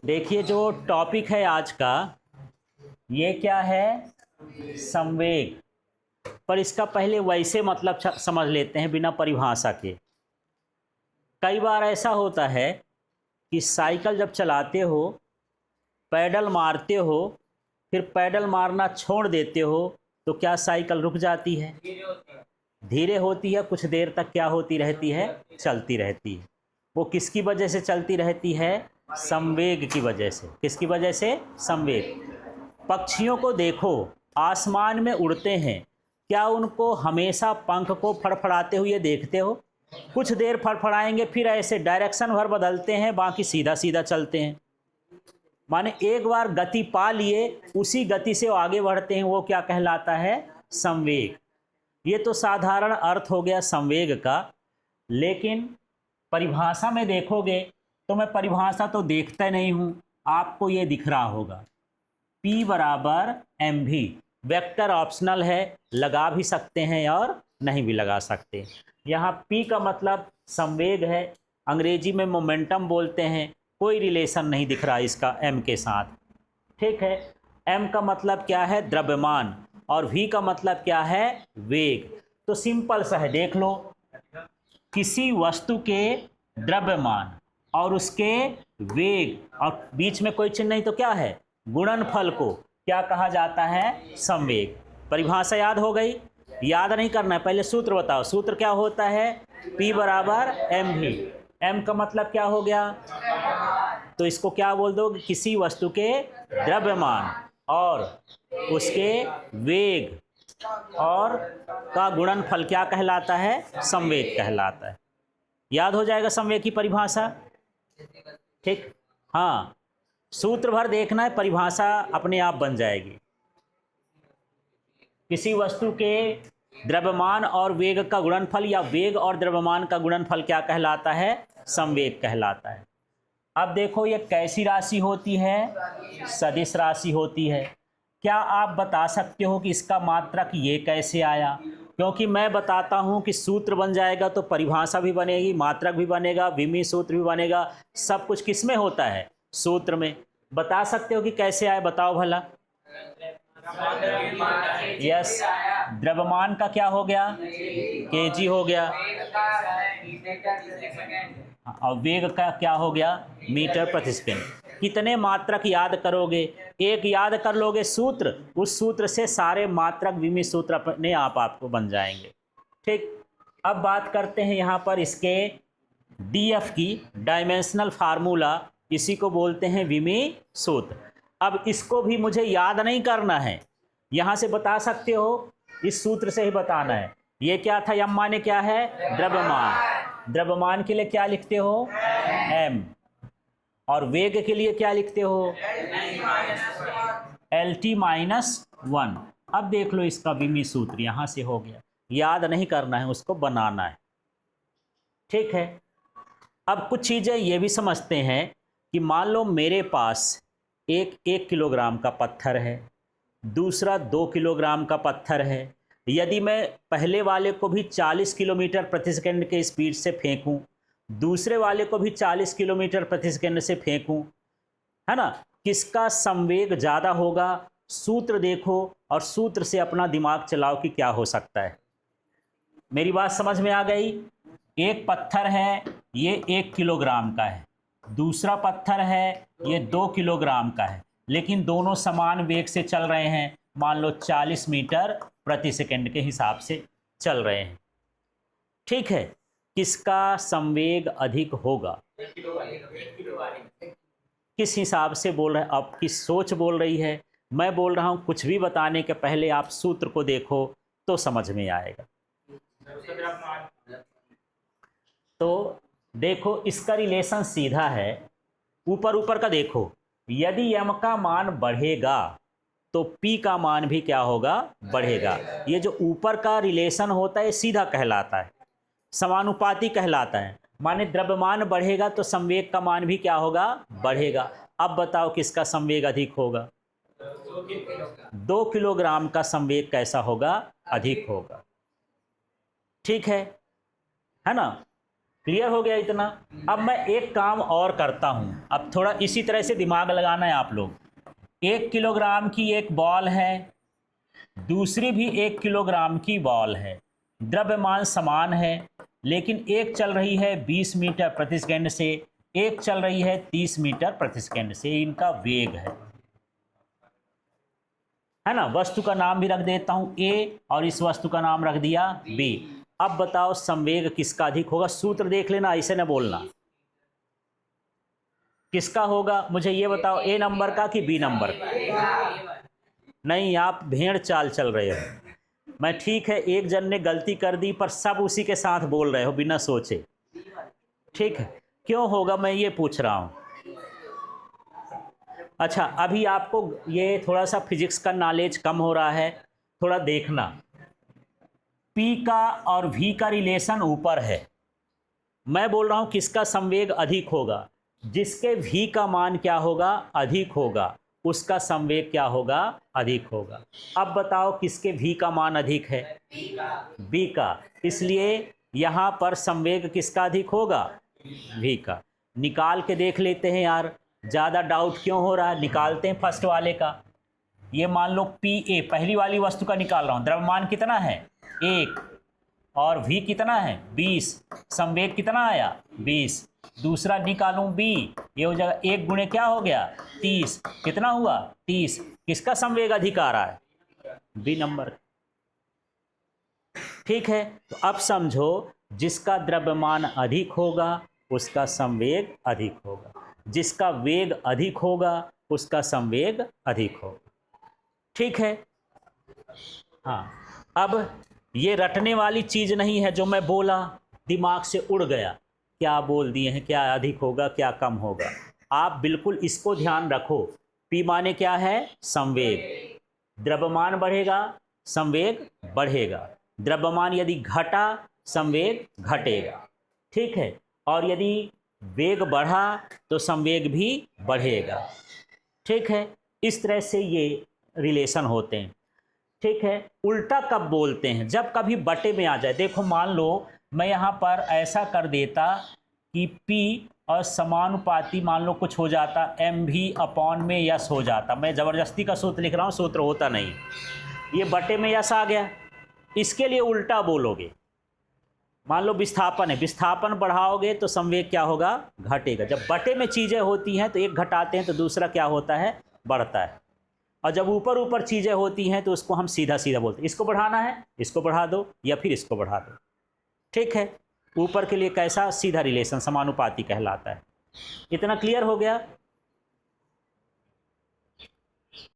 देखिए जो टॉपिक है आज का, ये क्या है? संवेग। पर इसका पहले वैसे मतलब समझ लेते हैं बिना परिभाषा के। कई बार ऐसा होता है कि साइकिल जब चलाते हो, पैडल मारते हो, फिर पैडल मारना छोड़ देते हो, तो क्या साइकिल रुक जाती है? धीरे होती है, कुछ देर तक क्या होती रहती है? चलती रहती है। वो किसकी वजह से चलती रहती है? संवेग की वजह से। किसकी वजह से? संवेग। पक्षियों को देखो, आसमान में उड़ते हैं, क्या उनको हमेशा पंख को फड़फड़ाते हुए देखते हो? कुछ देर फड़फड़ाएंगे, फिर ऐसे डायरेक्शन भर बदलते हैं, बाकी सीधा सीधा चलते हैं। माने एक बार गति पा लिए, उसी गति से वो आगे बढ़ते हैं, वो क्या कहलाता है? संवेग। ये तो साधारण अर्थ हो गया संवेग का। लेकिन परिभाषा में देखोगे तो मैं परिभाषा तो देखता नहीं हूं, आपको ये दिख रहा होगा, P बराबर एम भी। वेक्टर ऑप्शनल है, लगा भी सकते हैं और नहीं भी लगा सकते। यहाँ P का मतलब संवेग है, अंग्रेजी में मोमेंटम बोलते हैं। कोई रिलेशन नहीं दिख रहा इसका M के साथ। ठीक है। M का मतलब क्या है? द्रव्यमान। और V का मतलब क्या है? वेग। तो सिंपल सा है, देख लो। किसी वस्तु के द्रव्यमान और उसके वेग और बीच में कोई चिन्ह नहीं तो क्या है? गुणनफल को क्या कहा जाता है? संवेग। परिभाषा याद हो गई? याद नहीं करना है, पहले सूत्र बताओ। सूत्र क्या होता है? P बराबर एम भी। M का मतलब क्या हो गया? तो इसको क्या बोल दो? किसी वस्तु के द्रव्यमान और उसके वेग और का गुणनफल क्या कहलाता है? संवेग कहलाता है। याद हो जाएगा संवेग की परिभाषा। ठीक। हाँ, सूत्र भर देखना है, परिभाषा अपने आप बन जाएगी। किसी वस्तु के द्रव्यमान और वेग का गुणनफल या वेग और द्रव्यमान का गुणनफल क्या कहलाता है? संवेग कहलाता है। अब देखो ये कैसी राशि होती है? सदिश राशि होती है। क्या आप बता सकते हो कि इसका मात्रक ये कैसे आया? क्योंकि मैं बताता हूं कि सूत्र बन जाएगा तो परिभाषा भी बनेगी, मात्रक भी बनेगा, विमीय सूत्र भी बनेगा। सब कुछ किस में होता है? सूत्र में। बता सकते हो कि कैसे आया? बताओ भला। यस। द्रव्यमान का क्या हो गया? केजी हो गया। और वेग का क्या हो गया? मीटर प्रति सेकंड। कितने मात्रक याद करोगे? एक याद कर लोगे सूत्र, उस सूत्र से सारे मात्रक विमीय सूत्र अपने आप आपको बन जाएंगे। ठीक। अब बात करते हैं यहाँ पर इसके डीएफ की, डायमेंशनल फार्मूला। इसी को बोलते हैं विमीय सूत्र। अब इसको भी मुझे याद नहीं करना है, यहाँ से बता सकते हो, इस सूत्र से ही बताना है। ये क्या था? यम माने क्या है? द्रव्यमान। द्रव्यमान के लिए क्या लिखते हो? एम। और वेग के लिए क्या लिखते हो? L T minus one. अब देख लो इसका विमीय सूत्र यहां से हो गया। याद नहीं करना है, उसको बनाना है। ठीक है। अब कुछ चीजें ये भी समझते हैं कि मान लो मेरे पास एक 1 किलोग्राम का पत्थर है, दूसरा 2 किलोग्राम का पत्थर है। यदि मैं पहले वाले को भी 40 किलोमीटर प्रति सेकंड के स्पीड से फेंकूं, दूसरे वाले को भी 40 किलोमीटर प्रति सेकंड से फेंकूं, है ना, किसका संवेग ज़्यादा होगा? सूत्र देखो और सूत्र से अपना दिमाग चलाओ कि क्या हो सकता है। मेरी बात समझ में आ गई? एक पत्थर है, ये 1 किलोग्राम का है, दूसरा पत्थर है, ये 2 किलोग्राम का है, लेकिन दोनों समान वेग से चल रहे हैं। मान लो 40 मीटर प्रति सेकंड के हिसाब से चल रहे हैं। ठीक है। किसका संवेग अधिक होगा? किस हिसाब से बोल रहे हैं? आपकी सोच बोल रही है, मैं बोल रहा हूं कुछ भी बताने के पहले आप सूत्र को देखो तो समझ में आएगा। तो देखो इसका रिलेशन सीधा है। ऊपर ऊपर का देखो, यदि m का मान बढ़ेगा तो p का मान भी क्या होगा? बढ़ेगा। ये जो ऊपर का रिलेशन होता है सीधा कहलाता है, समानुपाती कहलाता है। माने द्रव्यमान बढ़ेगा तो संवेग का मान भी क्या होगा? बढ़ेगा। अब बताओ किसका संवेग अधिक होगा? 2 किलोग्राम का संवेग कैसा होगा? अधिक होगा। ठीक है ना? क्लियर हो गया इतना। अब मैं एक काम और करता हूँ, अब थोड़ा इसी तरह से दिमाग लगाना है आप लोग। 1 किलोग्राम की एक बॉल है, दूसरी भी 1 किलोग्राम की बॉल है, द्रव्यमान समान है, लेकिन एक चल रही है 20 मीटर प्रति सेकंड से, एक चल रही है 30 मीटर प्रति सेकंड से। इनका वेग है ना। वस्तु का नाम भी रख देता हूं ए और इस वस्तु का नाम रख दिया बी। अब बताओ संवेग किसका अधिक होगा? सूत्र देख लेना, ऐसे न बोलना। किसका होगा मुझे ये बताओ, ए नंबर का कि बी नंबर का? नहीं, आप भेड़ चाल चल रहे हो। मैं ठीक है, एक जन ने गलती कर दी पर सब उसी के साथ बोल रहे हो बिना सोचे। ठीक है, क्यों होगा मैं ये पूछ रहा हूं। अच्छा, अभी आपको ये थोड़ा सा फिजिक्स का नॉलेज कम हो रहा है, थोड़ा देखना। P का और V का रिलेशन ऊपर है। मैं बोल रहा हूं किसका संवेग अधिक होगा? जिसके V का मान क्या होगा? अधिक होगा, उसका संवेग क्या होगा? अधिक होगा। अब बताओ किसके V का मान अधिक है? B का। इसलिए यहां पर संवेग किसका अधिक होगा? V का। निकाल के देख लेते हैं यार, ज़्यादा डाउट क्यों हो रहा है? निकालते हैं फर्स्ट वाले का। ये मान लो PA पहली वाली वस्तु का निकाल रहा हूँ। द्रव्यमान कितना है? 1 और V कितना है? 20। संवेग कितना आया? 20। दूसरा निकालूं B, ये हो जाएगा 1 गुणे क्या हो गया? 30। कितना हुआ? 30। किसका संवेग अधिक आ रहा है? B number. ठीक है, तो अब समझो जिसका द्रव्यमान अधिक होगा उसका संवेग अधिक होगा, जिसका वेग अधिक होगा उसका संवेग अधिक होगा। ठीक है। हाँ, अब ये रटने वाली चीज़ नहीं है जो मैं बोला दिमाग से उड़ गया, क्या बोल दिए हैं, क्या अधिक होगा क्या कम होगा। आप बिल्कुल इसको ध्यान रखो। P माने क्या है? संवेग। द्रव्यमान बढ़ेगा, संवेग बढ़ेगा। द्रव्यमान यदि घटा, संवेग घटेगा। ठीक है, और यदि वेग बढ़ा तो संवेग भी बढ़ेगा। ठीक है, इस तरह से ये रिलेशन होते हैं। ठीक है, उल्टा कब बोलते हैं? जब कभी बटे में आ जाए। देखो मान लो मैं यहाँ पर ऐसा कर देता कि P और समानुपाती मान लो कुछ हो जाता, MV अपॉन में यस हो जाता। मैं ज़बरदस्ती का सूत्र लिख रहा हूँ, सूत्र होता नहीं। ये बटे में यस आ गया, इसके लिए उल्टा बोलोगे। मान लो विस्थापन है, विस्थापन बढ़ाओगे तो संवेग क्या होगा? घटेगा। जब बटे में चीज़ें होती हैं तो एक घटाते हैं तो दूसरा क्या होता है? बढ़ता है। और जब ऊपर ऊपर चीज़ें होती हैं तो उसको हम सीधा सीधा बोलते हैं, इसको बढ़ाना है इसको बढ़ा दो या फिर इसको बढ़ा दो। ठीक है, ऊपर के लिए कैसा? सीधा रिलेशन, समानुपाती कहलाता है। इतना क्लियर हो गया?